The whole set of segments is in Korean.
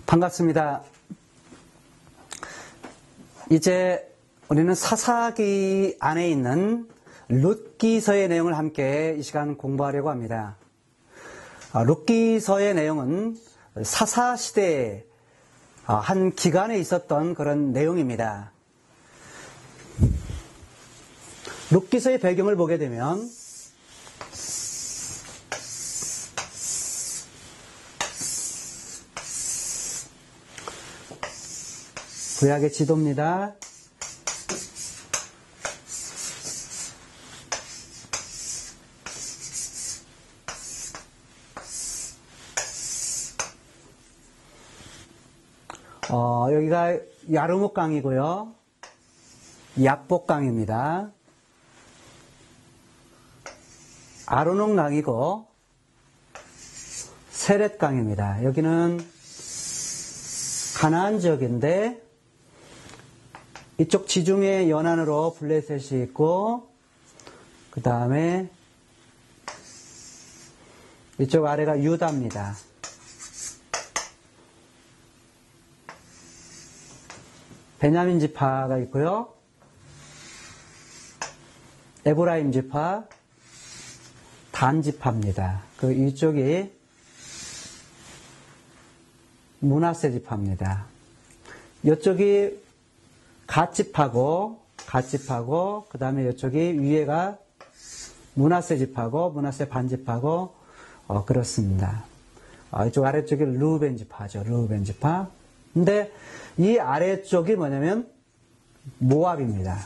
반갑습니다. 이제 우리는 사사기 안에 있는 룻기서의 내용을 함께 이 시간 공부하려고 합니다. 룻기서의 내용은 사사시대의 한 기간에 있었던 그런 내용입니다. 룻기서의 배경을 보게 되면 구약의 지도입니다. 여기가 야르묵강이고요. 약복강입니다. 아르논강이고 세렛강입니다. 여기는 가나안 지역인데 이쪽 지중해 연안으로 블레셋이 있고 그 다음에 이쪽 아래가 유다입니다. 베냐민 지파가 있고요. 에브라임 지파, 단 지파입니다. 그 이쪽이 므낫세 지파입니다. 이쪽이 갓 지파고 그 다음에 이쪽이 위에가 므낫세 지파고 므낫세 반 지파고 그렇습니다. 이쪽 아래쪽이 르우벤 지파죠. 르우벤 지파. 근데 이 아래쪽이 뭐냐면 모압입니다.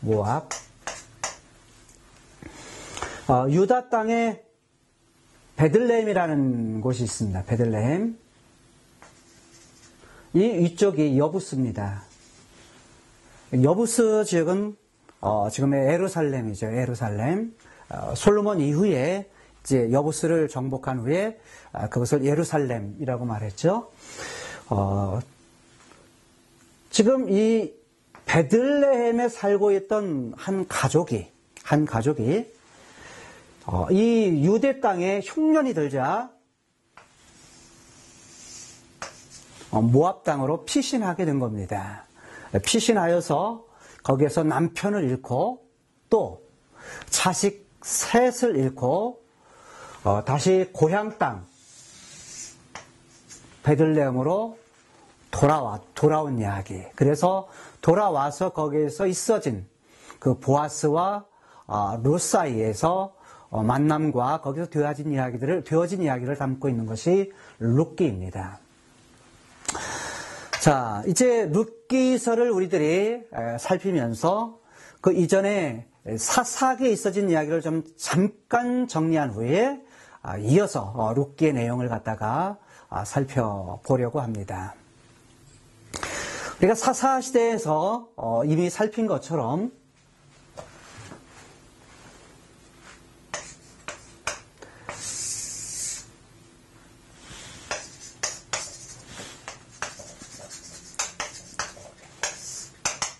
모압. 유다 땅에 베들레헴이라는 곳이 있습니다. 베들레헴. 이 위쪽이 여부스입니다. 여부스 지역은 지금의 예루살렘이죠. 예루살렘. 솔로몬 이후에 이제 여부스를 정복한 후에 그것을 예루살렘이라고 말했죠. 지금 이 베들레헴에 살고 있던 한 가족이 이 유대 땅에 흉년이 들자 모압 땅으로 피신하게 된 겁니다. 피신하여서 거기에서 남편을 잃고 또 자식 셋을 잃고 다시 고향 땅 베들레헴으로 돌아온 이야기. 그래서 돌아와서 거기에서 있어진 그 보아스와 룻 사이에서 만남과 거기서 되어진 이야기를 담고 있는 것이 룻기입니다. 자, 이제 룻기서를 우리들이 살피면서 그 이전에 사사기에 있어진 이야기를 좀 잠깐 정리한 후에 이어서 룻기의 내용을 갖다가 살펴보려고 합니다. 우리가 사사시대에서 이미 살핀 것처럼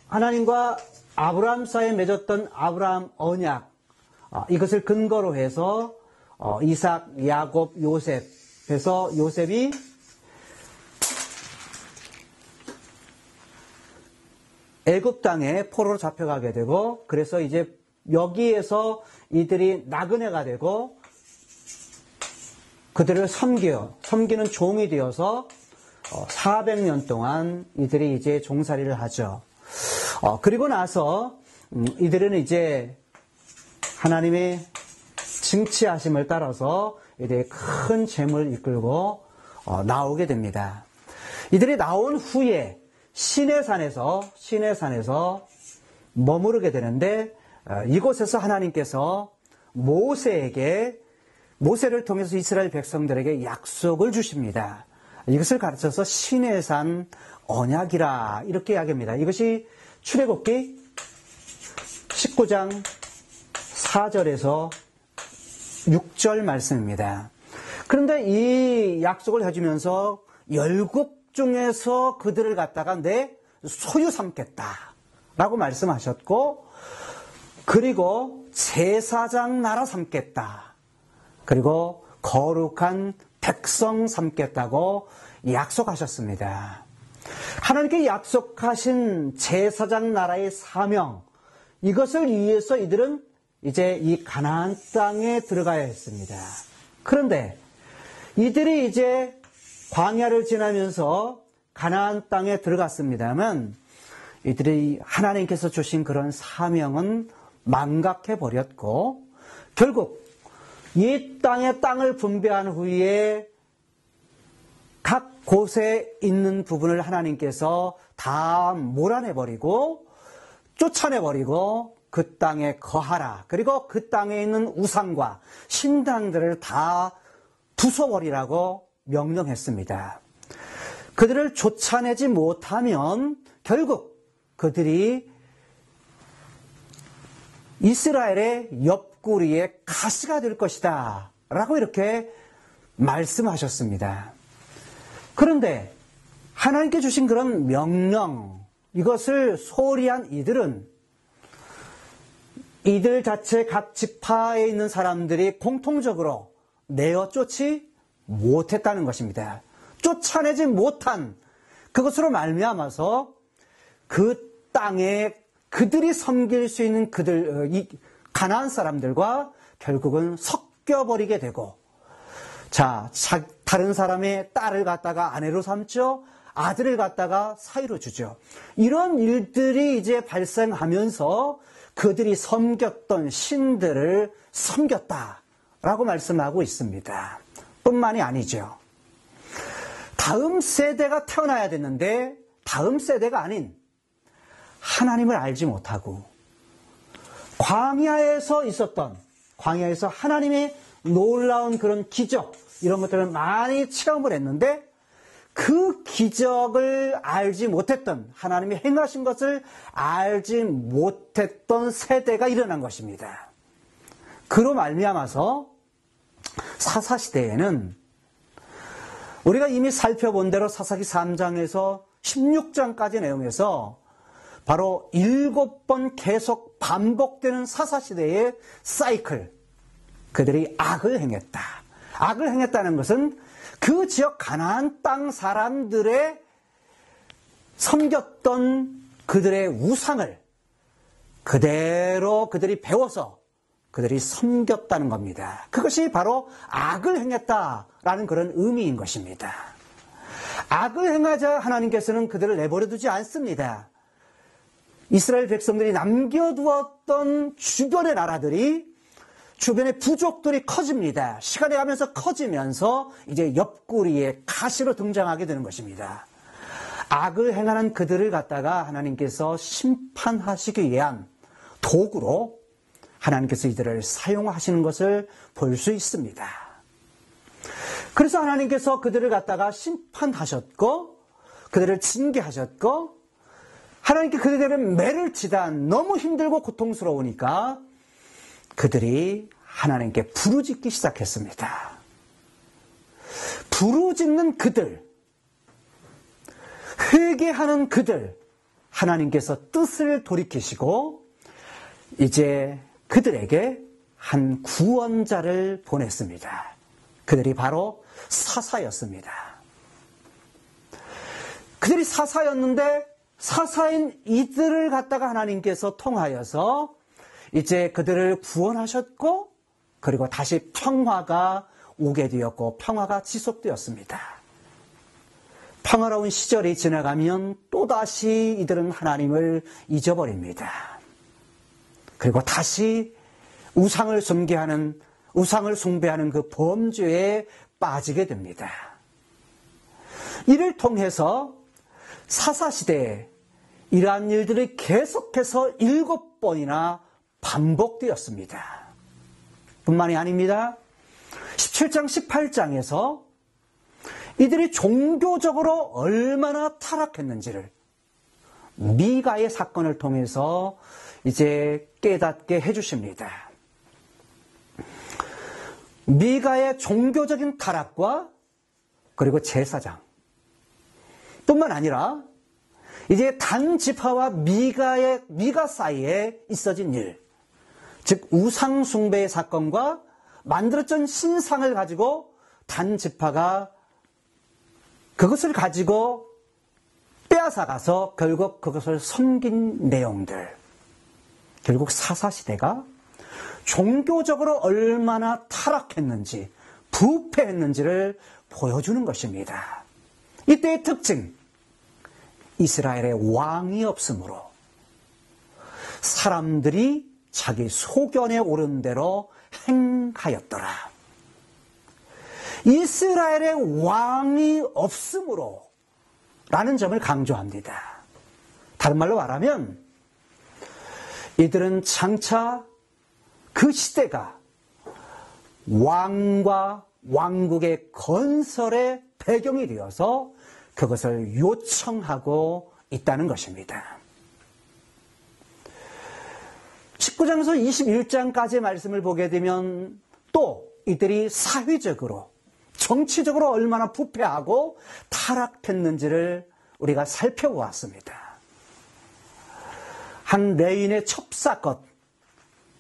하나님과 아브라함 사이에 맺었던 아브라함 언약, 이것을 근거로 해서 이삭, 야곱, 요셉에서 요셉이 애굽 땅에 포로로 잡혀가게 되고, 그래서 이제 여기에서 이들이 나그네가 되고 그들을 섬기는 종이 되어서 400년 동안 이들이 이제 종살이를 하죠. 그리고 나서 이들은 이제 하나님의 징치하심을 따라서 이들의 큰 재물을 이끌고 나오게 됩니다. 이들이 나온 후에 시내산에서 머무르게 되는데 이곳에서 하나님께서 모세를 통해서 이스라엘 백성들에게 약속을 주십니다. 이것을 가르쳐서 시내산 언약이라 이렇게 이야기합니다. 이것이 출애굽기 19장 4절에서 6절 말씀입니다. 그런데 이 약속을 해주면서 열국 중에서 그들을 갖다가 내 소유 삼겠다라고 말씀하셨고, 그리고 제사장 나라 삼겠다. 그리고 거룩한 백성 삼겠다고 약속하셨습니다. 하나님께 약속하신 제사장 나라의 사명, 이것을 위해서 이들은 이제 이 가나안 땅에 들어가야 했습니다. 그런데 이들이 이제 광야를 지나면서 가나안 땅에 들어갔습니다만 이들이 하나님께서 주신 그런 사명은 망각해 버렸고 결국 이 땅을 분배한 후에 각 곳에 있는 부분을 하나님께서 다 몰아내버리고 쫓아내버리고 그 땅에 거하라. 그리고 그 땅에 있는 우상과 신당들을 다 부숴버리라고 명령했습니다. 그들을 쫓아내지 못하면 결국 그들이 이스라엘의 옆구리에 가시가 될 것이다 라고 이렇게 말씀하셨습니다. 그런데 하나님께 주신 그런 명령, 이것을 소홀히한 이들 자체 각 지파에 있는 사람들이 공통적으로 내어 쫓지 못했다는 것입니다. 쫓아내지 못한 그것으로 말미암아서 그 땅에 그들이 섬길 수 있는 이 가나안 사람들과 결국은 섞여버리게 되고, 다른 사람의 딸을 갖다가 아내로 삼죠. 아들을 갖다가 사위로 주죠. 이런 일들이 이제 발생하면서 그들이 섬겼던 신들을 섬겼다라고 말씀하고 있습니다. 뿐만이 아니죠. 다음 세대가 태어나야 됐는데 다음 세대가 아닌 하나님을 알지 못하고 광야에서 하나님의 놀라운 그런 기적, 이런 것들을 많이 체험을 했는데 그 기적을 알지 못했던, 하나님이 행하신 것을 알지 못했던 세대가 일어난 것입니다. 그로 말미암아서 사사시대에는 우리가 이미 살펴본 대로 사사기 3장에서 16장까지 내용에서 바로 7번 계속 반복되는 사사시대의 사이클, 그들이 악을 행했다. 악을 행했다는 것은 그 지역 가나안 땅 사람들의 섬겼던 그들의 우상을 그대로 그들이 배워서 그들이 섬겼다는 겁니다. 그것이 바로 악을 행했다라는 그런 의미인 것입니다. 악을 행하자 하나님께서는 그들을 내버려두지 않습니다. 이스라엘 백성들이 남겨두었던 주변의 나라들이, 주변의 부족들이 커집니다. 시간이 가면서 커지면서 이제 옆구리에 가시로 등장하게 되는 것입니다. 악을 행하는 그들을 갖다가 하나님께서 심판하시기 위한 도구로 하나님께서 이들을 사용하시는 것을 볼 수 있습니다. 그래서 하나님께서 그들을 갖다가 심판하셨고 그들을 징계하셨고, 하나님께 그들을 매를 치다 너무 힘들고 고통스러우니까 그들이 하나님께 부르짖기 시작했습니다. 부르짖는 그들, 회개하는 그들, 하나님께서 뜻을 돌이키시고 이제 그들에게 한 구원자를 보냈습니다. 그들이 바로 사사였습니다. 그들이 사사였는데 사사인 이들을 갖다가 하나님께서 통하여서 이제 그들을 구원하셨고, 그리고 다시 평화가 오게 되었고 평화가 지속되었습니다. 평화로운 시절이 지나가면 또다시 이들은 하나님을 잊어버립니다. 그리고 다시 우상을 숭배하는 그 범죄에 빠지게 됩니다. 이를 통해서 사사시대에 이러한 일들이 계속해서 7번이나 반복되었습니다. 뿐만이 아닙니다. 17장, 18장에서 이들이 종교적으로 얼마나 타락했는지를 미가의 사건을 통해서 이제 깨닫게 해주십니다. 미가의 종교적인 타락과 그리고 제사장 뿐만 아니라 이제 단 지파와 미가 사이에 있어진 일, 즉 우상 숭배의 사건과 만들어진 신상을 가지고 단 지파가 그것을 가지고 빼앗아가서 결국 그것을 섬긴 내용들, 결국 사사시대가 종교적으로 얼마나 타락했는지, 부패했는지를 보여주는 것입니다. 이때의 특징, 이스라엘의 왕이 없으므로 사람들이 자기 소견에 오른 대로 행하였더라. 이스라엘의 왕이 없으므로 라는 점을 강조합니다. 다른 말로 말하면 이들은 장차 그 시대가 왕과 왕국의 건설의 배경이 되어서 그것을 요청하고 있다는 것입니다. 19장에서 21장까지의 말씀을 보게 되면 또 이들이 사회적으로, 정치적으로 얼마나 부패하고 타락했는지를 우리가 살펴보았습니다. 한 레인의 첩사건,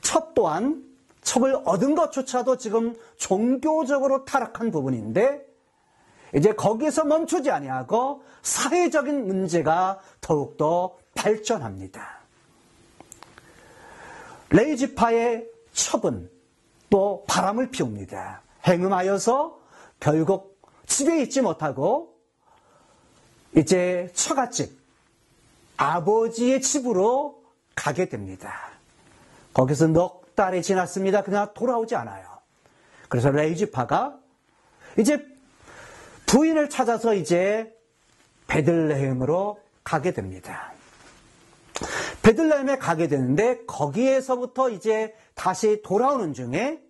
첩 또한 첩을 얻은 것조차도 지금 종교적으로 타락한 부분인데 이제 거기서 멈추지 아니하고 사회적인 문제가 더욱더 발전합니다. 레위 지파의 첩은 또 바람을 피웁니다. 행음하여서 결국 집에 있지 못하고 이제 처갓집, 아버지의 집으로 가게 됩니다. 거기서 넉 달이 지났습니다. 그냥 돌아오지 않아요. 그래서 레위 지파가 이제 부인을 찾아서 이제 베들레헴으로 가게 됩니다. 베들레헴에 가게 되는데 거기에서부터 이제 다시 돌아오는 중에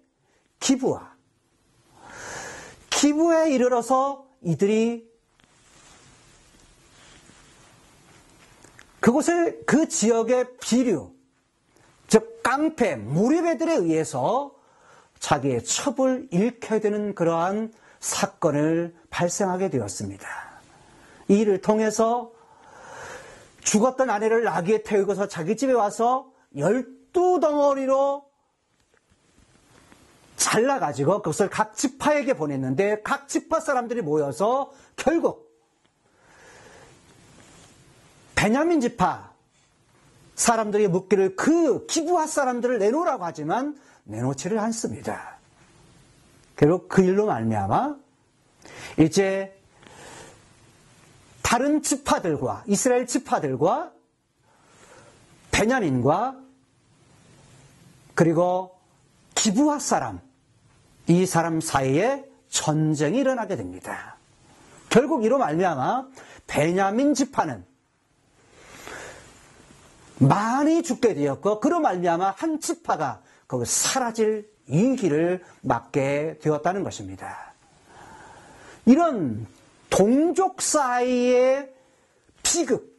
기브아에 이르러서 이들이 그곳을 그 지역의 비류, 즉 깡패, 무리배들에 의해서 자기의 첩을 잃게 되는 그러한 사건을 발생하게 되었습니다. 이 일을 통해서 죽었던 아내를 나귀에 태우고서 자기 집에 와서 12덩어리로 잘라가지고 그것을 각 지파에게 보냈는데 각 지파 사람들이 모여서 결국 베냐민 지파 사람들이 묻기를 그 기브아 사람들을 내놓으라고 하지만 내놓지를 않습니다. 결국 그 일로 말미암아 이제 다른 지파들과 이스라엘 지파들과 베냐민과 그리고 기브아 사람, 이 사람 사이에 전쟁이 일어나게 됩니다. 결국 이로 말미암아 베냐민 지파는 많이 죽게 되었고 그로 말미암아 한 지파가 거기 사라질 위기를 맞게 되었다는 것입니다. 이런 동족 사이의 비극,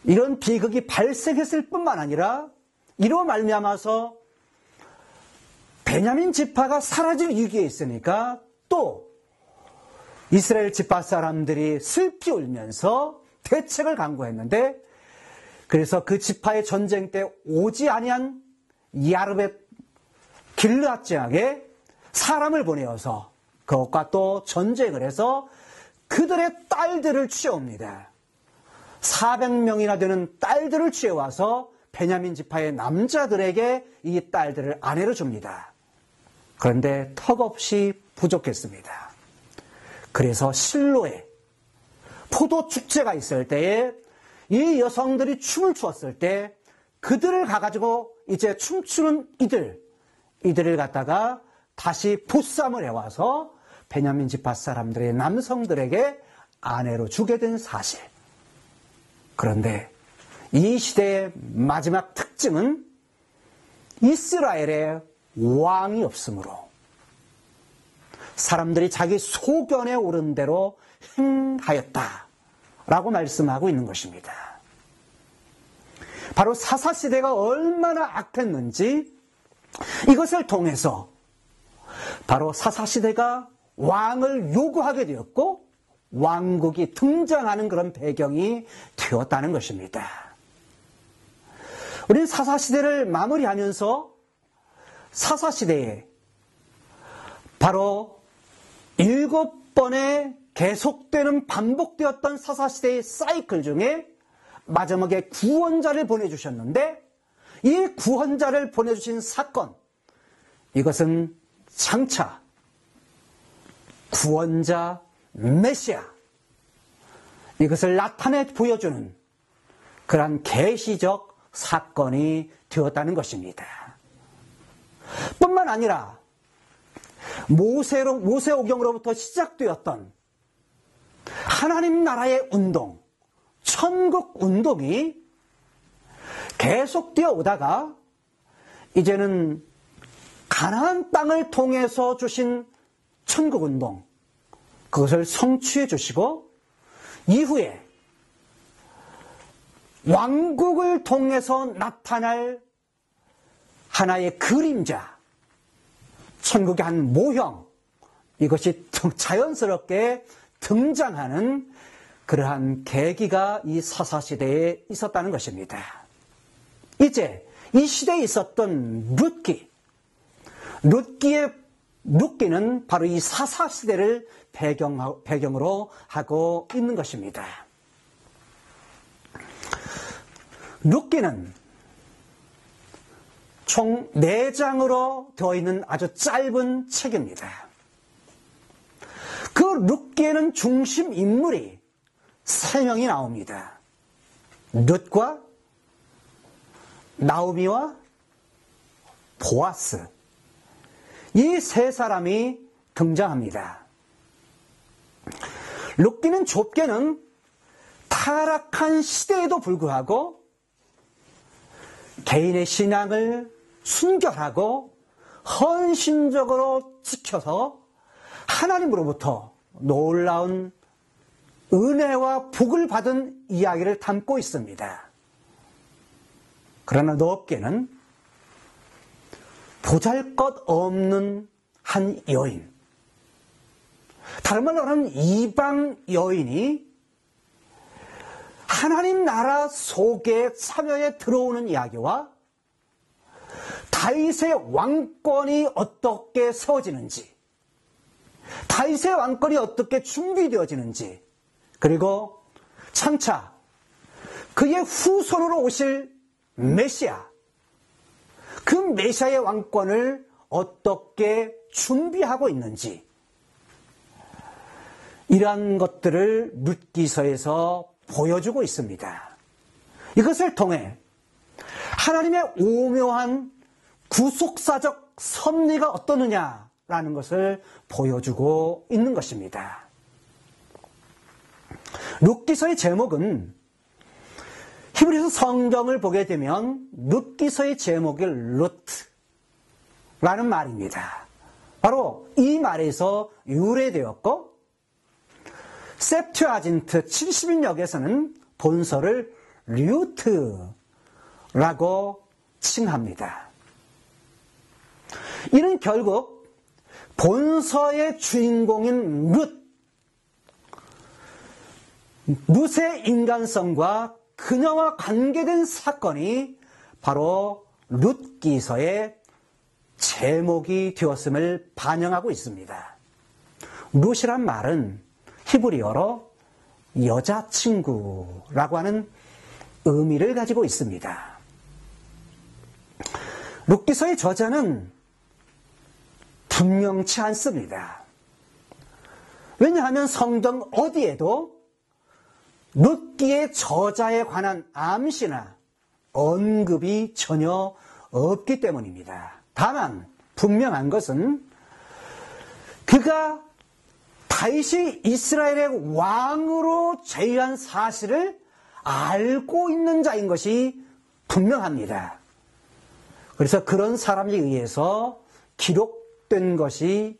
이런 비극이 발생했을 뿐만 아니라 이로 말미암아서 베냐민 지파가 사라질 위기에 있으니까 또 이스라엘 지파 사람들이 슬피 울면서 대책을 강구했는데 그래서 그 지파의 전쟁 때 오지 아니한 야르벳 길르앗 지역에 사람을 보내어서 그것과 또 전쟁을 해서 그들의 딸들을 취해옵니다. 400명이나 되는 딸들을 취해와서 베냐민 지파의 남자들에게 이 딸들을 아내로 줍니다. 그런데 턱없이 부족했습니다. 그래서 실로에 포도 축제가 있을 때에 이 여성들이 춤을 추었을 때 그들을 가가지고 이제 춤추는 이들을 갖다가 다시 보쌈을 해와서 베냐민 지파 사람들의 남성들에게 아내로 주게 된 사실. 그런데 이 시대의 마지막 특징은 이스라엘의 왕이 없으므로 사람들이 자기 소견에 오른 대로 행하였다라고 말씀하고 있는 것입니다. 바로 사사시대가 얼마나 악했는지 이것을 통해서 바로 사사시대가 왕을 요구하게 되었고 왕국이 등장하는 그런 배경이 되었다는 것입니다. 우리는 사사시대를 마무리하면서 사사시대에 바로 7번의 계속되는 반복되었던 사사시대의 사이클 중에 마지막에 구원자를 보내주셨는데, 이 구원자를 보내주신 사건, 이것은 장차 구원자 메시아, 이것을 나타내 보여주는 그러한 계시적 사건이 되었다는 것입니다. 뿐만 아니라 모세오경으로부터 시작되었던 하나님 나라의 운동, 천국 운동이 계속되어 오다가 이제는 가나안 땅을 통해서 주신 천국 운동, 그것을 성취해 주시고 이후에 왕국을 통해서 나타날 하나의 그림자, 천국의 한 모형, 이것이 자연스럽게 등장하는 그러한 계기가 이 사사시대에 있었다는 것입니다. 이제 이 시대에 있었던 룻기는 바로 이 사사시대를 배경으로 하고 있는 것입니다. 룻기는 총 4장으로 되어 있는 아주 짧은 책입니다. 그 룻기에는 중심 인물이 3명이 나옵니다. 룻과 나오미와 보아스, 이 3사람이 등장합니다. 룻기는 좁게는 타락한 시대에도 불구하고 개인의 신앙을 순결하고 헌신적으로 지켜서 하나님으로부터 놀라운 은혜와 복을 받은 이야기를 담고 있습니다. 그러나 넓게는 보잘것없는 한 여인, 다른 말로 하면 이방 여인이 하나님 나라 속에 참여에 들어오는 이야기와 다윗의 왕권이 어떻게 세워지는지, 다윗의 왕권이 어떻게 준비되어지는지, 그리고 장차 그의 후손으로 오실 메시아, 그 메시아의 왕권을 어떻게 준비하고 있는지, 이러한 것들을 룻기서에서 보여주고 있습니다. 이것을 통해 하나님의 오묘한 구속사적 섭리가 어떠느냐라는 것을 보여주고 있는 것입니다. 룻기서의 제목은, 히브리서 성경을 보게 되면 룻기서의 제목이 루트라는 말입니다. 바로 이 말에서 유래되었고, 셉튜아진트 70인역에서는 본서를 류트라고 칭합니다. 이는 결국 본서의 주인공인 룻의 인간성과 그녀와 관계된 사건이 바로 룻기서의 제목이 되었음을 반영하고 있습니다. 룻이란 말은 히브리어로 여자친구라고 하는 의미를 가지고 있습니다. 룻기서의 저자는 분명치 않습니다. 왜냐하면 성경 어디에도 룻기의 저자에 관한 암시나 언급이 전혀 없기 때문입니다. 다만 분명한 것은 그가 다윗이 이스라엘의 왕으로 제위한 사실을 알고 있는 자인 것이 분명합니다. 그래서 그런 사람에 의해서 기록된 것이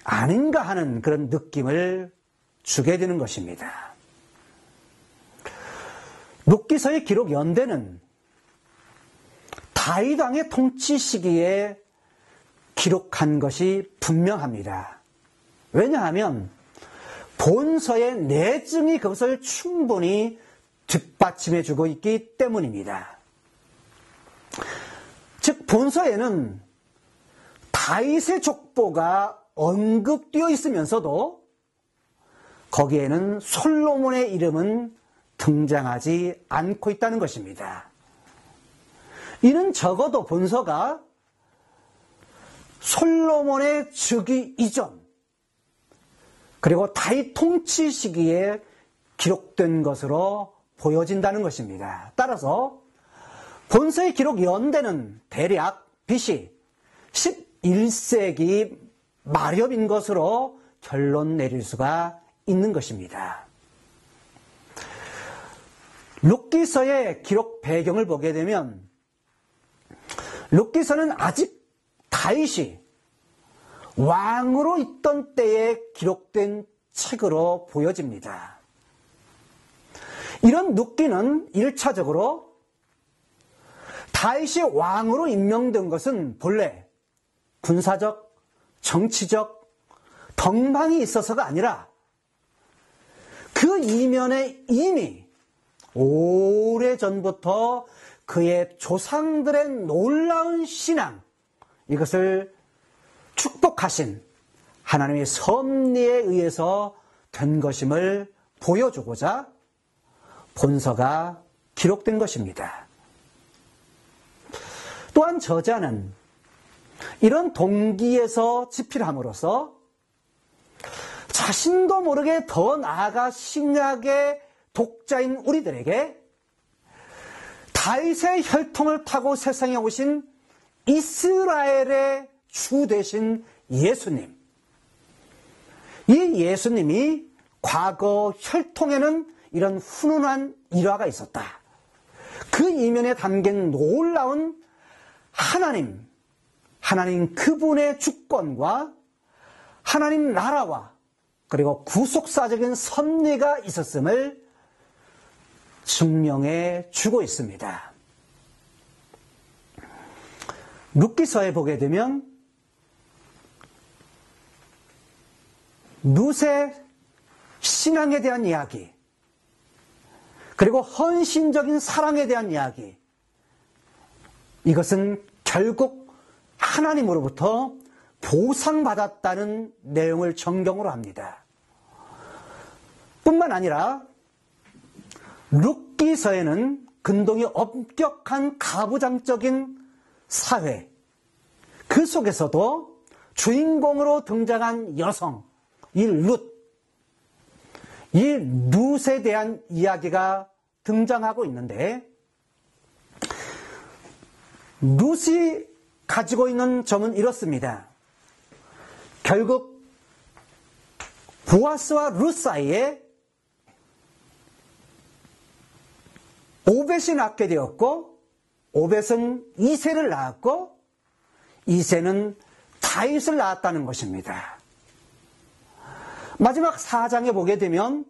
아닌가 하는 그런 느낌을 주게 되는 것입니다. 룻기서의 기록 연대는 다윗 왕의 통치 시기에 기록한 것이 분명합니다. 왜냐하면 본서의 내증이 그것을 충분히 뒷받침해주고 있기 때문입니다. 즉 본서에는 다윗의 족보가 언급되어 있으면서도 거기에는 솔로몬의 이름은 등장하지 않고 있다는 것입니다. 이는 적어도 본서가 솔로몬의 즉위 이전, 그리고 다윗 통치 시기에 기록된 것으로 보여진다는 것입니다. 따라서 본서의 기록 연대는 대략 BC 11세기 말엽인 것으로 결론 내릴 수가 있는 것입니다. 룻기서의 기록 배경을 보게 되면 룻기서는 아직 다윗이 왕으로 있던 때에 기록된 책으로 보여집니다. 이런 룻기는 1차적으로 다윗이 왕으로 임명된 것은 본래 군사적, 정치적 덕망이 있어서가 아니라 그 이면에 이미 오래전부터 그의 조상들의 놀라운 신앙, 이것을 축복하신 하나님의 섭리에 의해서 된 것임을 보여주고자 본서가 기록된 것입니다. 또한 저자는 이런 동기에서 집필함으로써 자신도 모르게 더 나아가 신약의 독자인 우리들에게 다윗의 혈통을 타고 세상에 오신 이스라엘의 주 되신 예수님, 이 예수님이 과거 혈통에는 이런 훈훈한 일화가 있었다. 그 이면에 담긴 놀라운 하나님 그분의 주권과 하나님 나라와 그리고 구속사적인 섭리가 있었음을 증명해 주고 있습니다. 룻기서에 보게 되면 룻의 신앙에 대한 이야기, 그리고 헌신적인 사랑에 대한 이야기, 이것은 결국 하나님으로부터 보상받았다는 내용을 정경으로 합니다. 뿐만 아니라 룻기서에는 근동이 엄격한 가부장적인 사회, 그 속에서도 주인공으로 등장한 여성, 이 룻에 대한 이야기가 등장하고 있는데, 룻이 가지고 있는 점은 이렇습니다. 결국 보아스와 룻 사이에 오벳이 낳게 되었고, 오벳은 이새를 낳았고, 이새는 다윗을 낳았다는 것입니다. 마지막 4장에 보게 되면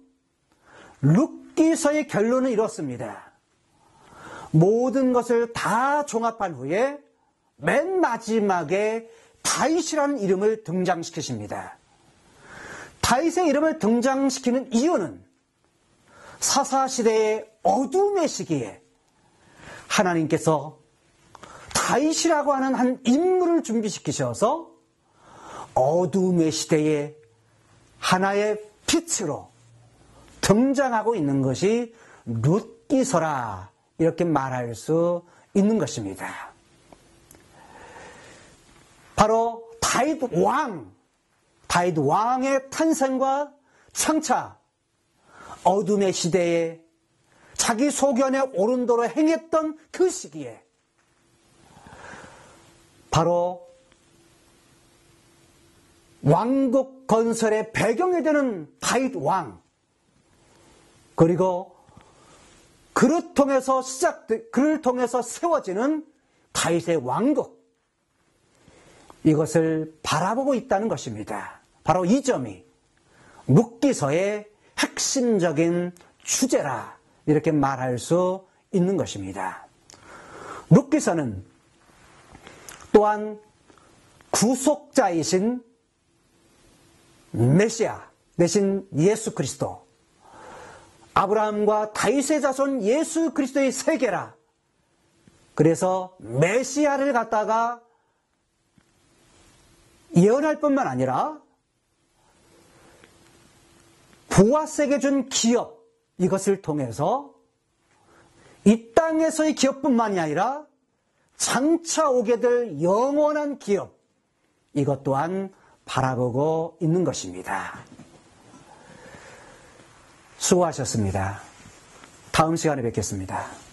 룻기서의 결론은 이렇습니다. 모든 것을 다 종합한 후에 맨 마지막에 다윗이라는 이름을 등장시키십니다. 다윗의 이름을 등장시키는 이유는 사사시대의 어둠의 시기에 하나님께서 다윗이라고 하는 한 인물을 준비시키셔서 어둠의 시대에 하나의 빛으로 등장하고 있는 것이 룻기서라, 이렇게 말할 수 있는 것입니다. 바로 다윗 왕의 탄생과 창차, 어둠의 시대에 자기 소견에 옳은 도로 행했던 그 시기에 바로 왕국 건설의 배경이 되는 다윗 왕, 그리고 그를 통해서 세워지는 다윗의 왕국, 이것을 바라보고 있다는 것입니다. 바로 이 점이 룻기서의 핵심적인 주제라, 이렇게 말할 수 있는 것입니다. 룻기서는 또한 구속자이신 메시아 대신 예수 그리스도, 아브라함과 다윗의 자손 예수 그리스도의 세계라. 그래서 메시아를 갖다가 예언할 뿐만 아니라 보아스에게 준 기업, 이것을 통해서 이 땅에서의 기업뿐만이 아니라 장차 오게 될 영원한 기업, 이것 또한 바라보고 있는 것입니다. 수고하셨습니다. 다음 시간에 뵙겠습니다.